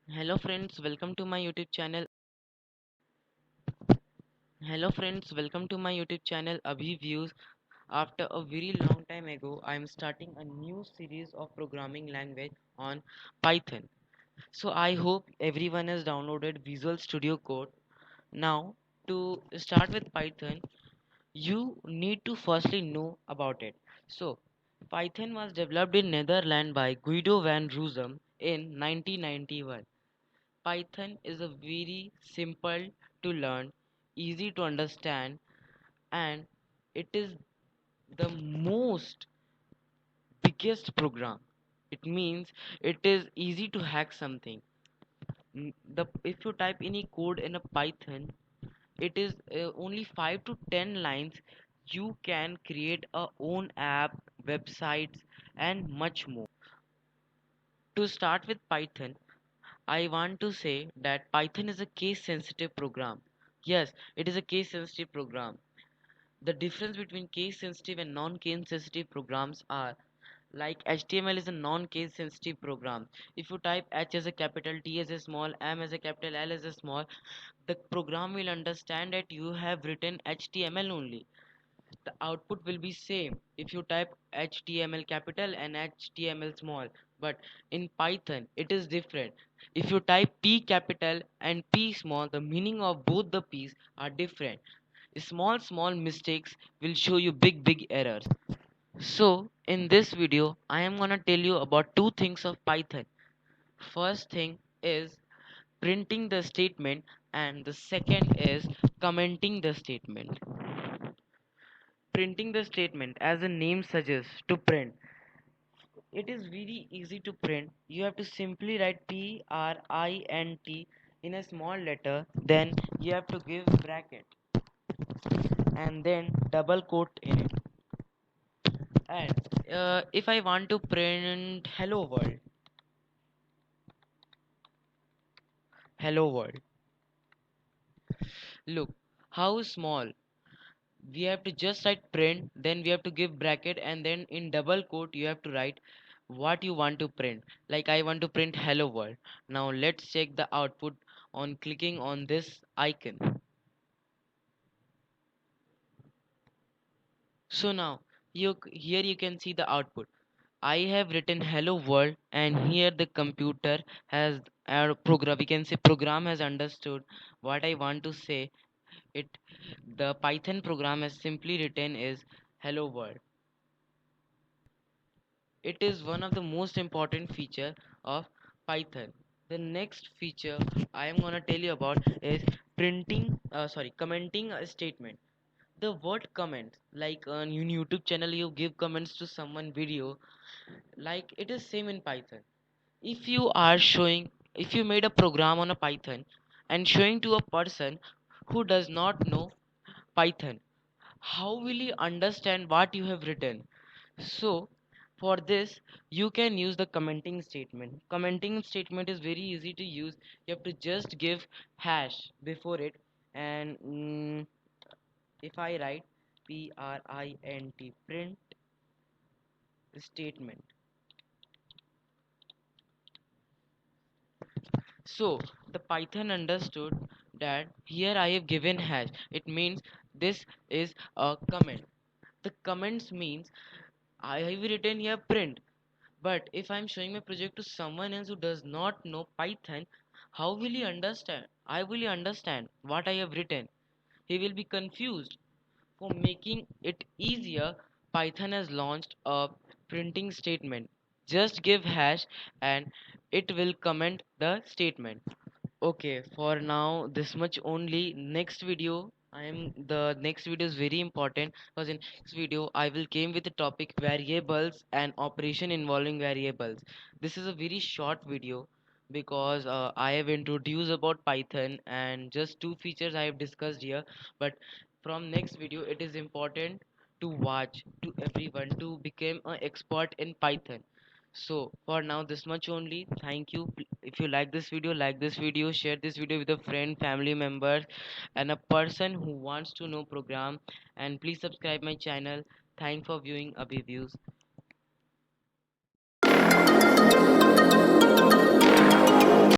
Hello friends, welcome to my YouTube channel. Hello friends, welcome to my YouTube channel Abhi Views. After a very long time ago, I am starting a new series of programming language on Python. So I hope everyone has downloaded Visual Studio Code. Now, to start with Python, you need to firstly know about it. So, Python was developed in Netherlands by Guido van Rossum in 1991. Python is a very simple to learn, easy to understand, and it is the most biggest program. It means it is easy to hack something. The if you type any code in a Python, it is only 5 to 10 lines. You can create a own app, websites, and much more. To start with Python, I want to say that Python is a case sensitive program. Yes, it is a case sensitive program. The difference between case sensitive and non case sensitive programs are like HTML is a non case sensitive program. If you type H as a capital, T as a small, M as a capital, L as a small, the program will understand that you have written HTML only. The output will be same if you type HTML capital and HTML small, but in Python it is different. If you type P capital and P small, the meaning of both the P's are different. Small mistakes will show you big errors. So in this video I am gonna tell you about two things of Python. First thing is printing the statement, and the second is commenting the statement. Printing the statement, as the name suggests, to print. It is very easy to print. You have to simply write PRINT in a small letter, then you have to give bracket and then double quote in it. And if I want to print hello world, look how small. We have to just write print, then we have to give bracket, and then in double quote you have to write what you want to print. Like I want to print hello world. Now let's check the output on clicking on this icon. So now here you can see the output. I have written hello world, and here the computer has program, we can say program has understood what I want to say. It The Python program has simply written is hello world. It is one of the most important feature of Python. The next feature I am gonna tell you about is commenting a statement. The word comment, like on YouTube channel you give comments to someone video, like it is same in Python. If you made a program on a Python and showing to a person who does not know Python, how will he understand what you have written? So for this you can use the commenting statement. Commenting statement is very easy to use. You have to just give hash before it, and if I write print statement, so the Python understood that here I have given hash, it means this is a comment. The comments means I have written here print. But if I'm showing my project to someone else who does not know Python, how will he understand? I will he understand what I have written? He will be confused. For making it easier, Python has launched a printing statement. Just give hash and it will comment the statement. Okay, for now this much only. The next video is very important because in next video I will came with the topic variables and operation involving variables. This is a very short video because I have introduced about Python and just two features I have discussed here. But from next video it is important to watch to everyone to become an expert in Python. So for now this much only. Thank you. If you like this video, share this video with a friend, family member, and a person who wants to know program, and please subscribe my channel. Thanks for viewing Abhi Views.